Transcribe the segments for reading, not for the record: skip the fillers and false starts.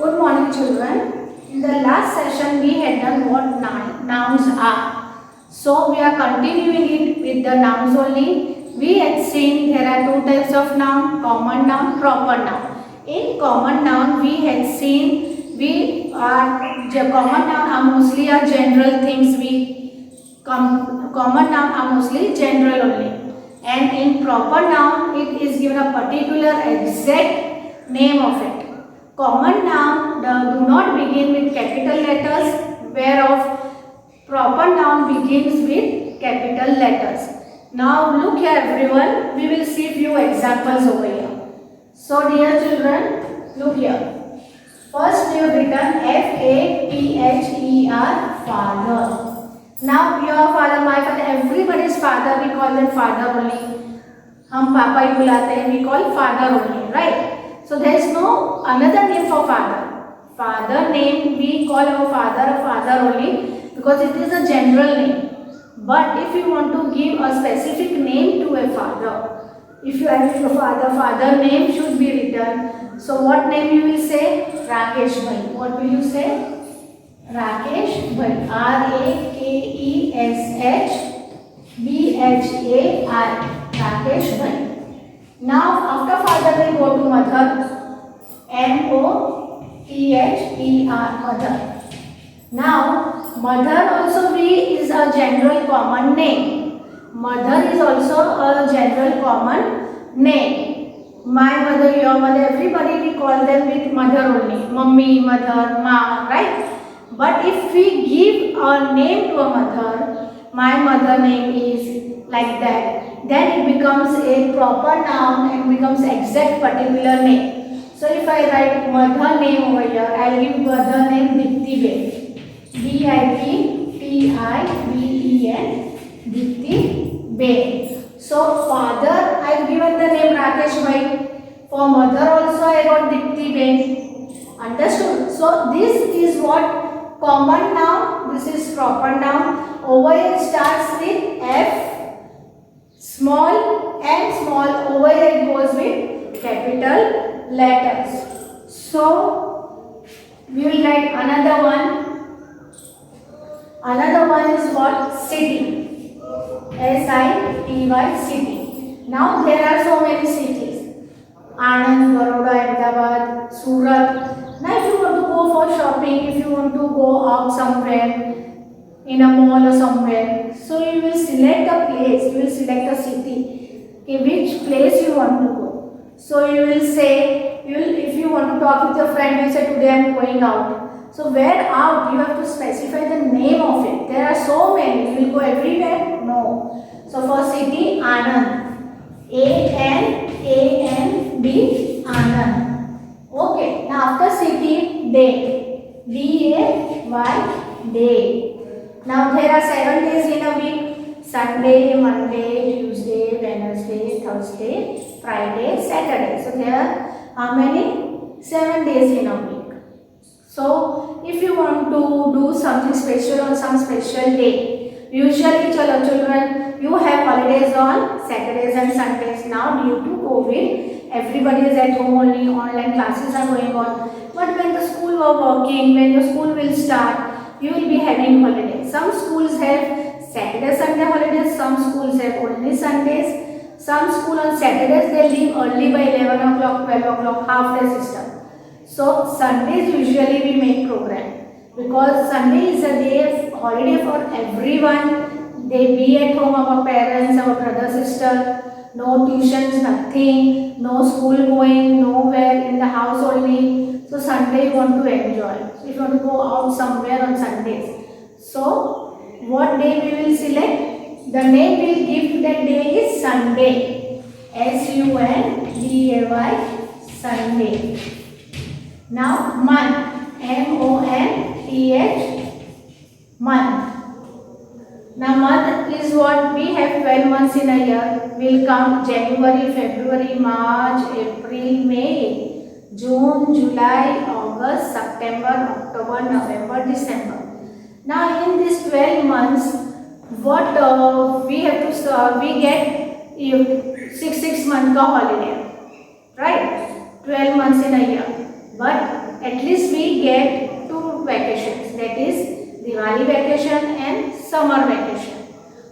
Good morning, children. In the last session, we had done what nouns are. So, we are continuing it with the nouns only. We had seen there are two types of noun, common noun, proper noun. In common noun, we had seen common noun are mostly general things. Common noun are mostly general only. And in proper noun, it is given a particular exact name of it. Common noun do not begin with capital letters, whereof proper noun begins with capital letters. Now look here everyone, we will see few examples over here. So dear children, look here. First we have written F-A-T-H-E-R, father. Now your father, my father, everybody's father, we call them father only. हम पापा ही बुलाते हैं, we call father only, right? So there is no another name for father. Father name we call our father only because it is a general name. But if you want to give a specific name to a father, if you have your father name should be written. So what name you will say? Rakesh bhai. What will you say? Rakesh bhai. R-A-K-E-S-H-B-H-A-I. Rakesh bhai. Now after father we go to mother. M-O-T-H-E-R, mother. Now mother also is a general common name. Mother is also a general common name. My mother, your mother, everybody we call them with mother only. Mummy, mother, ma, right? But if we give a name to a mother, my mother name is like that, then it becomes a proper noun and becomes exact particular name. So if I write mother name over here, I will give mother name Dipti Ben. D-I-P-T-I-B-E-N, Dipti Ben. So father, I have given the name Rakesh bhai. For mother also I wrote Dipti Ben. Understood? So this is what common noun, this is proper noun. Over here it starts with F, small and small. Over here it goes with capital letters. So we will write another one. Another one is what? City. S-I-T-Y, city. Now there are so many cities. Anand, Baroda, Ahmedabad, Surat. Now if you want to go for shopping, if you want to go out somewhere, in a mall or somewhere, so you will select a place, you will select a city. Okay, which place you want to go. So you will say, if you want to talk with your friend, you say today I am going out. So where out, you have to specify the name of it. There are so many. You will go everywhere? No. So for city, Anand. A-N-A-N-D, Anand. Okay. Now after city, day. D-A-Y, day. Now there are 7 days in a week. Sunday, Monday, Tuesday, Wednesday, Thursday, Friday, Saturday. So there are how many? 7 days in a week. So if you want to do something special on some special day, usually children, you have holidays on Saturdays and Sundays. Now due to COVID, everybody is at home only, online classes are going on. But when the school are working, when your school will start, you will be having holidays. Some schools have Saturday, Sunday holidays, some schools have only Sundays. Some school on Saturdays they leave early by 11 o'clock, 12 o'clock, half day system. So Sundays usually we make program because Sunday is a day holiday for everyone. They be at home, our parents, our brother, sister, no tuitions, nothing, no school going, nowhere, in the house only. So Sunday you want to enjoy. So if you want to go out somewhere on Sundays. So what day we will select? The name we will give to that day is Sunday. S-U-N-D-A-Y, Sunday. Now month, M-O-N-T-H, month. Now month is what we have 12 months in a year. We will count January, February, March, April, May, June, July, August, September, October, November, December. Now in these 12 months, what we have to we get 6 months ka holiday, right? 12 months in a year. But at least we get 2 vacations, that is Diwali vacation and summer vacation.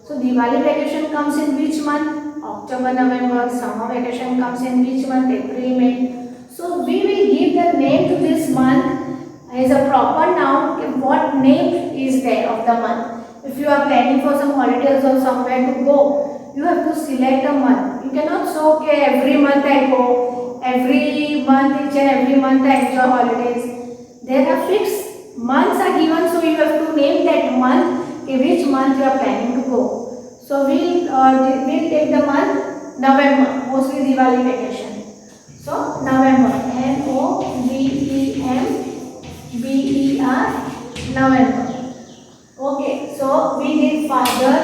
So Diwali vacation comes in which month? October, November. Summer vacation comes in which month? April, May. So we will give the name to this month as a proper noun. What name is there of the month? If you are planning for some holidays or somewhere to go, you have to select a month. You cannot say, okay, every month I go, every month, each and every month I enjoy holidays. There are fixed months are given, so you have to name that month, which month you are planning to go. So we'll take the month November, mostly Diwali vacation. So November, November, November. Okay, so we did father,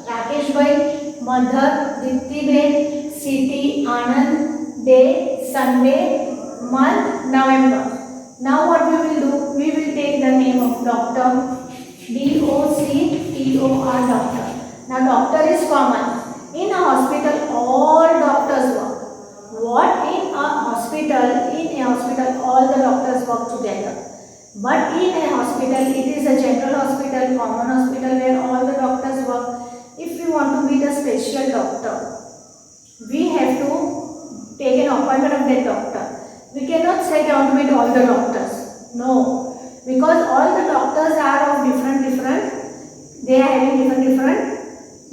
Rakesh bhai, mother, Dipti ben, city, Anand, day, Sunday, month, November. Now what we will do? We will take the name of doctor, D-O-C-T-O-R, doctor. Now doctor is common. In a hospital, all doctors work. What? In a hospital, all the doctors work together. But in a hospital, it is a general hospital, common hospital where all the doctors work. If we want to meet a special doctor, we have to take an appointment of that doctor. We cannot say I want to meet all the doctors. No, because all the doctors are of different. They are having different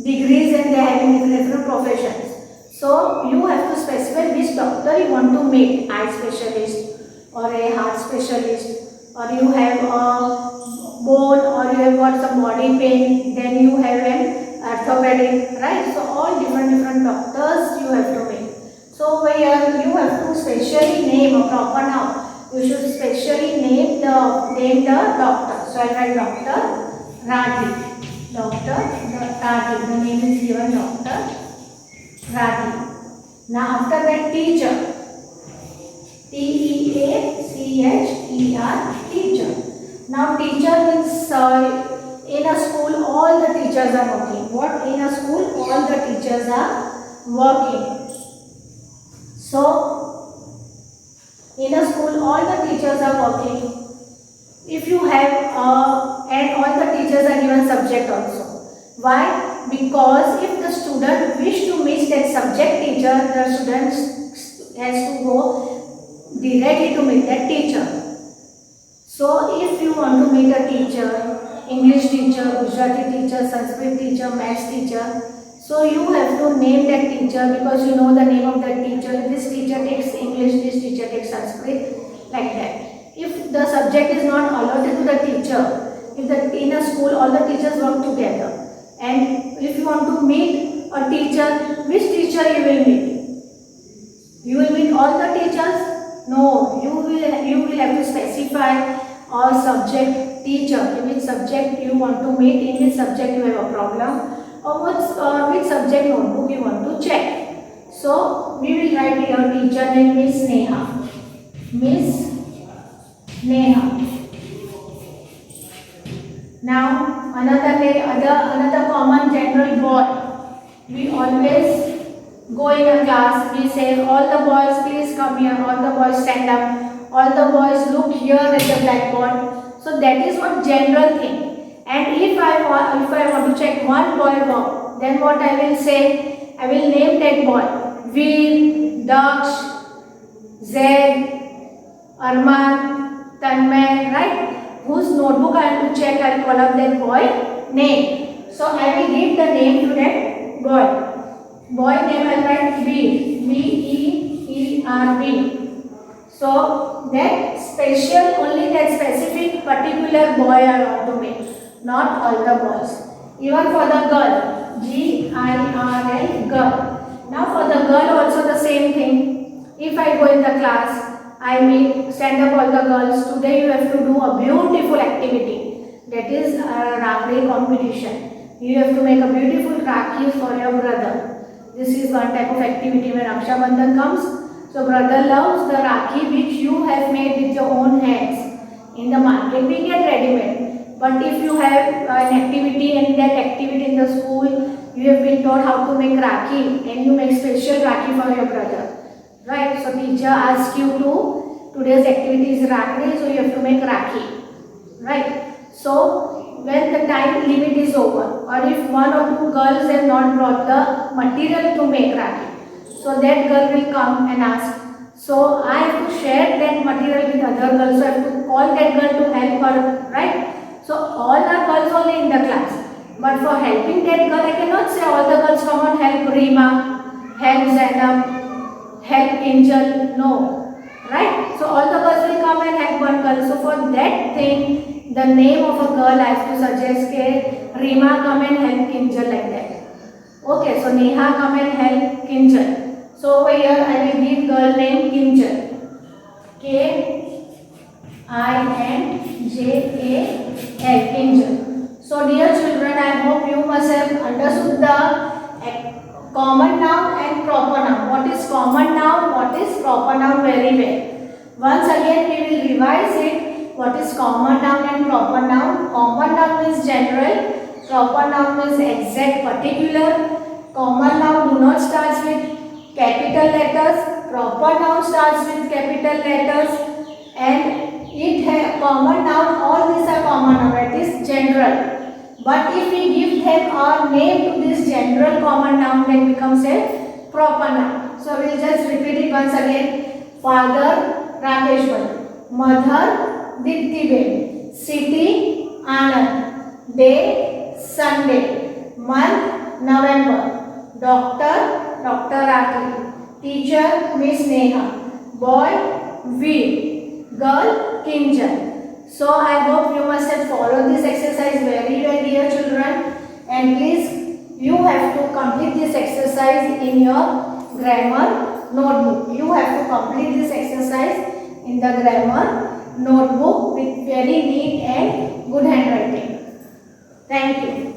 degrees and they are having different professions. So you have to specify which doctor you want to meet, eye specialist or a heart specialist, or you have a bone, or you have got some body pain, then you have an orthopedic, right? So all different doctors you have to meet. So where you have to specially name a proper noun. You should specially name the doctor. So I write Dr. Rathi. Dr. Rathi. The name is given Dr. Rathi. Now after that teacher. Teacher, teacher. Now teacher means in a school all the teachers are working. What? In a school all the teachers are working. So in a school all the teachers are working. If you have and all the teachers are given subject also. Why? Because if the student wish to meet that subject teacher, the student has to go directly to meet that teacher. So if you want to meet a teacher, English teacher, Gujarati teacher, Sanskrit teacher, Maths teacher, so you have to name that teacher because you know the name of that teacher. This teacher takes English, this teacher takes Sanskrit, like that. If the subject is not allotted to the teacher, in a school all the teachers work together, and if you want to meet a teacher, which teacher you will meet? You will meet all the teachers? No, you will have to specify a subject teacher, in which subject you want to meet, in which subject you have a problem, or which subject notebook you want to check. So we will write here teacher name Miss Neha. Miss Neha. Now another common general boy. We always go in a class, we say all the boys please come here, all the boys stand up, all the boys look here at the blackboard. So that is one general thing. And if I want to check one boy work, then what I will say? I will name that boy Veer, Daksh, Zaid, Arman, Tanmay, right? Whose notebook I have to check, I will call up that boy name. So I will give the name to that boy. Boy name I write Veer, V-E-E-R-B. So that special, only that specific particular boy I want to make, not all the boys. Even for the girl, G-I-R-L, girl. Now for the girl also the same thing. If I go in the class, I will stand up all the girls. Today you have to do a beautiful activity. That is a Rakhi competition. You have to make a beautiful Rakhi for your brother. This is one type of activity when Raksha Bandhan comes. So brother loves the Rakhi which you have made with your own hands. In the market we get ready-made. But if you have an activity and that activity in the school, you have been taught how to make Rakhi and you make special Rakhi for your brother. Right? So teacher asks you to today's activity is Rakhi, so you have to make Rakhi, right? So when the time limit is over, or if one or two girls have not brought the material to make Rakhi, so that girl will come and ask. So I have to share that material with other girls, so I have to call that girl to help her, right? So all are girls only in the class. But for helping that girl, I cannot say all the girls come and help Rima, help Zainab, help Angel. No. Right? So all the girls will come and help one girl. So for that thing, the name of a girl I have to suggest ke Rima come and help Angel like that. Okay, so Neha come and help Kinjal. So over here I will give girl name Kinjal. Kinjal. Kinjal. So dear children, I hope you must have understood the common noun and proper noun. What is common noun? What is proper noun very well. Once again we will revise it. What is common noun and proper noun? Common noun is general. Proper noun is exact, particular. Common noun do not start with capital letters. Proper noun starts with capital letters. And common noun, all these are common noun, that is general. But if we give them a name to this general common noun, then becomes a proper noun. So we will just repeat it once again. Father Rakesh Bhai, mother Dipti Baby, city Anand, day Sunday, month November, doctor Dr. Rakhi, teacher Miss Neha, boy Veer, girl Kinjal. So I hope you must have followed this exercise very well, dear children, and please you have to complete this exercise in your grammar notebook. You have to complete this exercise in the grammar notebook with very neat and good handwriting. Thank you.